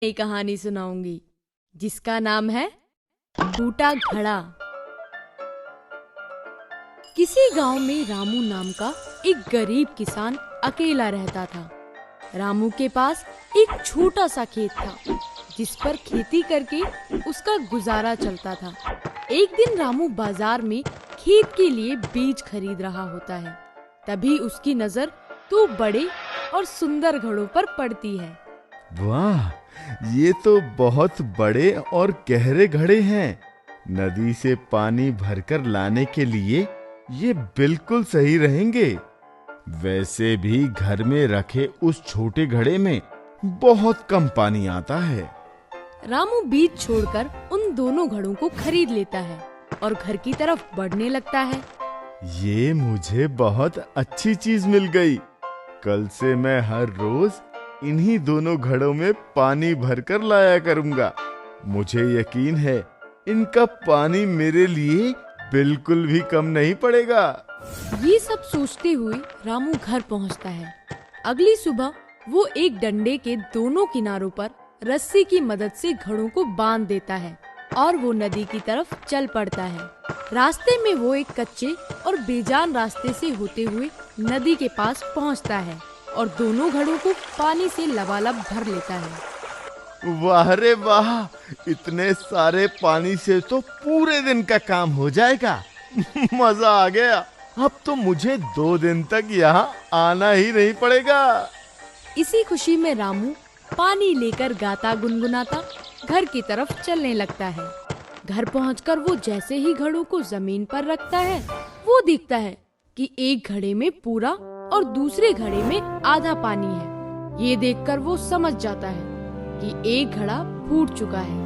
नई कहानी सुनाऊंगी जिसका नाम है फूटा घड़ा। किसी गांव में रामू नाम का एक गरीब किसान अकेला रहता था। रामू के पास एक छोटा सा खेत था जिस पर खेती करके उसका गुजारा चलता था। एक दिन रामू बाजार में खेत के लिए बीज खरीद रहा होता है। तभी उसकी नजर दो बड़े और सुंदर घड़ों पर पड़ती है। वाह, ये तो बहुत बड़े और गहरे घड़े हैं। नदी से पानी भरकर लाने के लिए ये बिल्कुल सही रहेंगे। वैसे भी घर में रखे उस छोटे घड़े में बहुत कम पानी आता है। रामू बीज छोड़कर उन दोनों घड़ों को खरीद लेता है और घर की तरफ बढ़ने लगता है। ये मुझे बहुत अच्छी चीज मिल गई। कल से मैं हर रोज इन्हीं दोनों घड़ों में पानी भरकर लाया करूंगा। मुझे यकीन है इनका पानी मेरे लिए बिल्कुल भी कम नहीं पड़ेगा। ये सब सोचते हुए रामू घर पहुंचता है। अगली सुबह वो एक डंडे के दोनों किनारों पर रस्सी की मदद से घड़ों को बांध देता है और वो नदी की तरफ चल पड़ता है। रास्ते में वो एक कच्चे और बेजान रास्ते से होते हुए नदी के पास पहुंचता है और दोनों घड़ों को पानी से लबालब भर लेता है। वाह रे वाह, इतने सारे पानी से तो पूरे दिन का काम हो जाएगा। मजा आ गया। अब तो मुझे 2 दिन तक यहाँ आना ही नहीं पड़ेगा। इसी खुशी में रामू पानी लेकर गाता गुनगुनाता घर की तरफ चलने लगता है। घर पहुंचकर वो जैसे ही घड़ों को जमीन पर रखता है, वो देखता है कि एक घड़े में पूरा और दूसरे घड़े में आधा पानी है। ये देखकर वो समझ जाता है कि एक घड़ा फूट चुका है।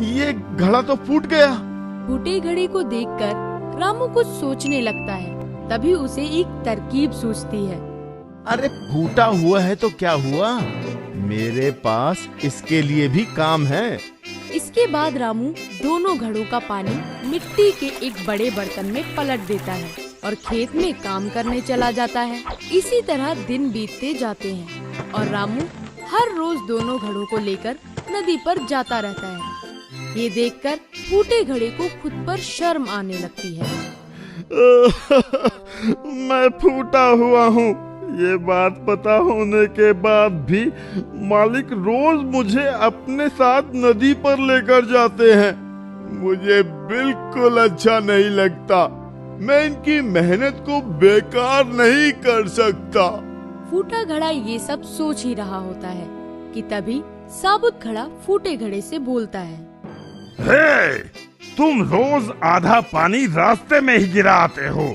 ये घड़ा तो फूट गया। फूटे घड़े को देखकर रामू कुछ सोचने लगता है। तभी उसे एक तरकीब सूझती है। अरे फूटा हुआ है तो क्या हुआ, मेरे पास इसके लिए भी काम है। इसके बाद रामू दोनों घड़ों का पानी मिट्टी के एक बड़े बर्तन में पलट देता है और खेत में काम करने चला जाता है। इसी तरह दिन बीतते जाते हैं और रामू हर रोज दोनों घड़ों को लेकर नदी पर जाता रहता है। ये देखकर फूटे घड़े को खुद पर शर्म आने लगती है। मैं फूटा हुआ हूँ, ये बात पता होने के बाद भी मालिक रोज मुझे अपने साथ नदी पर लेकर जाते हैं। मुझे बिल्कुल अच्छा नहीं लगता। मैं इनकी मेहनत को बेकार नहीं कर सकता। फूटा घड़ा ये सब सोच ही रहा होता है कि तभी साबुत घड़ा फूटे घड़े से बोलता है। हे, तुम रोज आधा पानी रास्ते में ही गिराते हो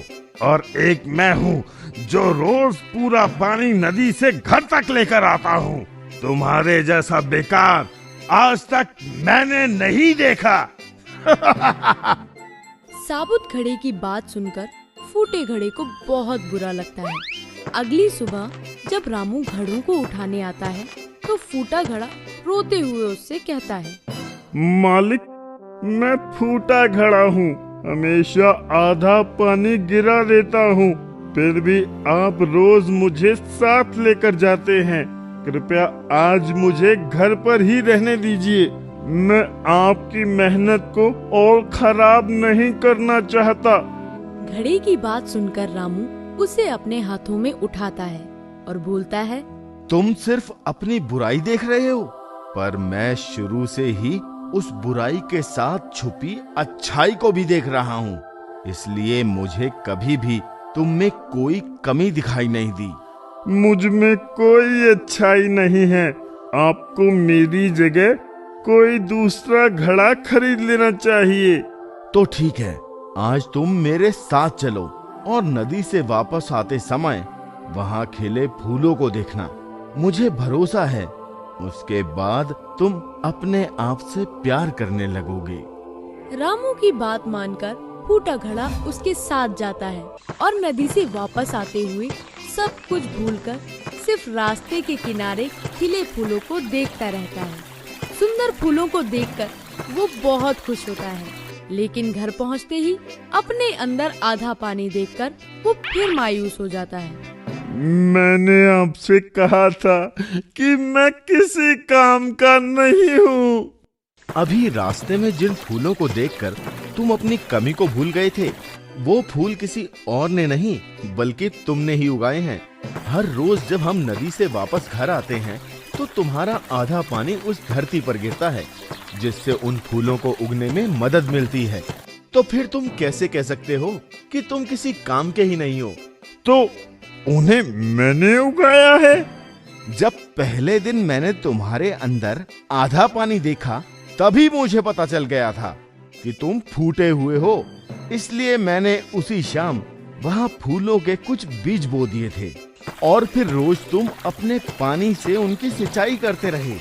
और एक मैं हूँ जो रोज पूरा पानी नदी से घर तक लेकर आता हूँ। तुम्हारे जैसा बेकार आज तक मैंने नहीं देखा। साबुत घड़े की बात सुनकर फूटे घड़े को बहुत बुरा लगता है। अगली सुबह जब रामू घड़ों को उठाने आता है तो फूटा घड़ा रोते हुए उससे कहता है, मालिक, मैं फूटा घड़ा हूँ, हमेशा आधा पानी गिरा देता हूँ, फिर भी आप रोज मुझे साथ लेकर जाते हैं। कृपया आज मुझे घर पर ही रहने दीजिए। मैं आपकी मेहनत को और खराब नहीं करना चाहता। घड़े की बात सुनकर रामू उसे अपने हाथों में उठाता है और बोलता है, तुम सिर्फ अपनी बुराई देख रहे हो, पर मैं शुरू से ही उस बुराई के साथ छुपी अच्छाई को भी देख रहा हूँ। इसलिए मुझे कभी भी तुम में कोई कमी दिखाई नहीं दी। मुझ में कोई अच्छाई नहीं है। आपको मेरी जगह कोई दूसरा घड़ा खरीद लेना चाहिए। तो ठीक है, आज तुम मेरे साथ चलो और नदी से वापस आते समय वहाँ खिले फूलों को देखना। मुझे भरोसा है उसके बाद तुम अपने आप से प्यार करने लगोगे। रामू की बात मानकर फूटा घड़ा उसके साथ जाता है और नदी से वापस आते हुए सब कुछ भूलकर सिर्फ रास्ते के किनारे खिले फूलों को देखता रहता है। सुंदर फूलों को देखकर वो बहुत खुश होता है, लेकिन घर पहुंचते ही अपने अंदर आधा पानी देखकर वो फिर मायूस हो जाता है। मैंने आपसे कहा था कि मैं किसी काम का नहीं हूँ। अभी रास्ते में जिन फूलों को देखकर तुम अपनी कमी को भूल गए थे, वो फूल किसी और ने नहीं बल्कि तुमने ही उगाए हैं। हर रोज जब हम नदी से वापस घर आते हैं तो तुम्हारा आधा पानी उस धरती पर गिरता है, जिससे उन फूलों को उगने में मदद मिलती है। तो फिर तुम कैसे कह सकते हो कि तुम किसी काम के ही नहीं हो? तो उन्हें मैंने उगाया है। जब पहले दिन मैंने तुम्हारे अंदर आधा पानी देखा, तभी मुझे पता चल गया था कि तुम फूटे हुए हो। इसलिए मैंने उसी शाम वहां फूलों के कुछ बीज बो दिए थे और फिर रोज तुम अपने पानी से उनकी सिंचाई करते रहे।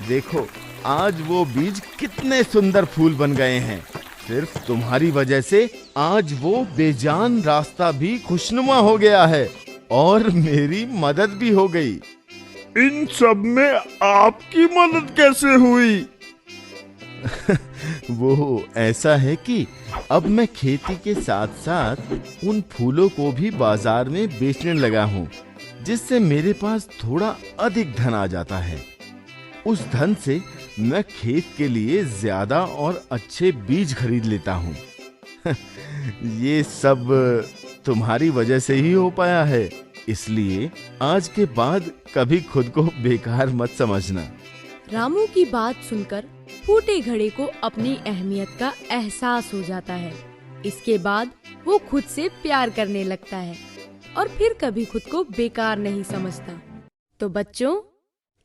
देखो, आज वो बीज कितने सुंदर फूल बन गए हैं। सिर्फ तुम्हारी वजह से आज वो बेजान रास्ता भी खुशनुमा हो गया है और मेरी मदद भी हो गई। इन सब में आपकी मदद कैसे हुई? वो ऐसा है कि अब मैं खेती के साथ साथ उन फूलों को भी बाजार में बेचने लगा हूँ, जिससे मेरे पास थोड़ा अधिक धन आ जाता है। उस धन से मैं खेत के लिए ज्यादा और अच्छे बीज खरीद लेता हूँ। ये सब तुम्हारी वजह से ही हो पाया है, इसलिए आज के बाद कभी खुद को बेकार मत समझना। रामू की बात सुनकर फूटे घड़े को अपनी अहमियत का एहसास हो जाता है। इसके बाद वो खुद से प्यार करने लगता है और फिर कभी खुद को बेकार नहीं समझता। तो बच्चों,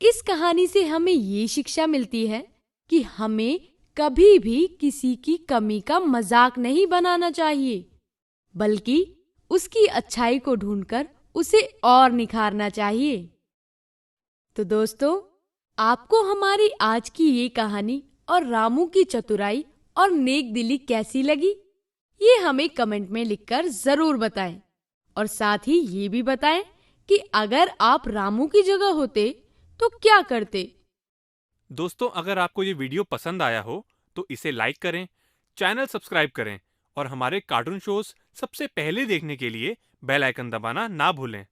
इस कहानी से हमें ये शिक्षा मिलती है कि हमें कभी भी किसी की कमी का मजाक नहीं बनाना चाहिए, बल्कि उसकी अच्छाई को ढूंढकर उसे और निखारना चाहिए। तो दोस्तों, आपको हमारी आज की ये कहानी और रामू की चतुराई और नेक दिली कैसी लगी? ये हमें कमेंट में लिखकर जरूर बताएं और साथ ही ये भी बताएं कि अगर आप रामू की जगह होते तो क्या करते। दोस्तों, अगर आपको ये वीडियो पसंद आया हो तो इसे लाइक करें, चैनल सब्सक्राइब करें और हमारे कार्टून शोज सबसे पहले देखने के लिए बेल आइकन दबाना ना भूलें।